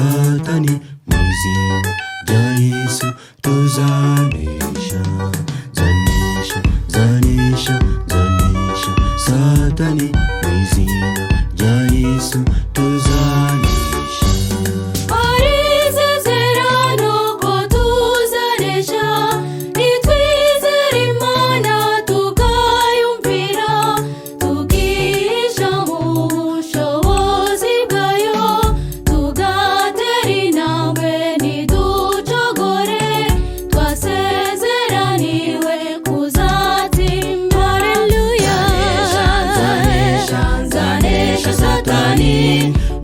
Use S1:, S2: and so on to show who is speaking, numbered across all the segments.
S1: Satani mwizina rya Yesu tuzanesha. Zanesha, zanesha, zanesha. Satani mwizina rya Yesu tuzanesha.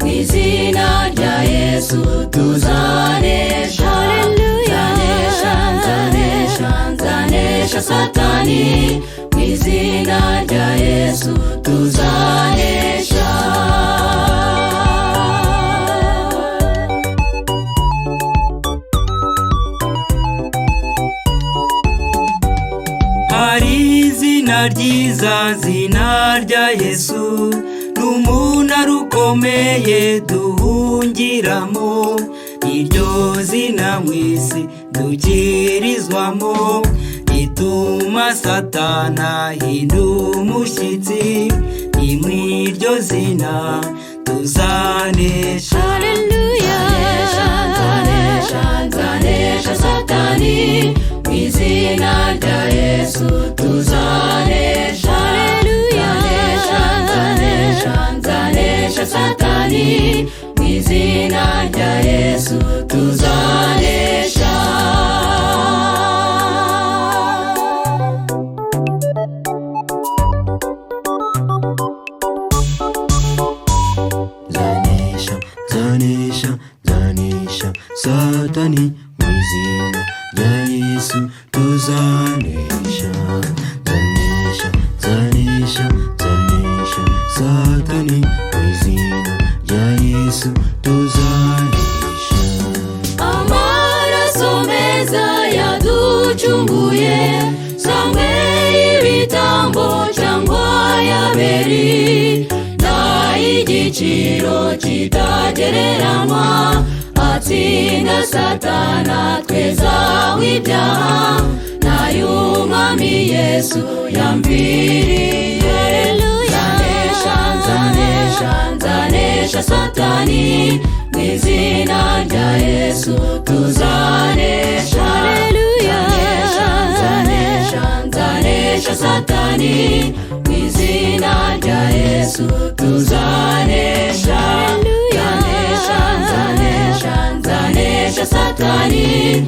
S1: Mwizina rya Yesu tuzanesha. Zanesha, zanesha, zanesha. Satani mwizina rya Yesu tuzanesha. Hari izina ryiza, zina rya Yesu, n'umunara ukomeye duhungiramo. Iryo zina mw'isi dukirizwamo, rituma Satana hinda umushyitsi. Ni mw'iryo zina tuzanesha. Zanesha, zanesha, zanesha. Satani mw'izina rya Yesu tuzanesha. Satani mwizina rya Yesu tuzanesha. Zanesha, zanesha, zanesha. Satani mwizina rya Yesu tuzanesha. Zanesha, zanesha, zanesha. Satani mwizina rya Yesu tuzanesha. Amaraso meza yaducunguye, samwe ibitambo cyangwa yaberi, na igiciro kitagereranywa. Atsinda Satana tweza w'ibyaha, nayo Umwami Yesu yamviriye. Zanesha, Satani mwizina rya Yesu tuzanesha. Zanesha, zanesha. Satani mwizina rya Yesu tuzanesha. Zanesha, zanesha, zanesha. Satani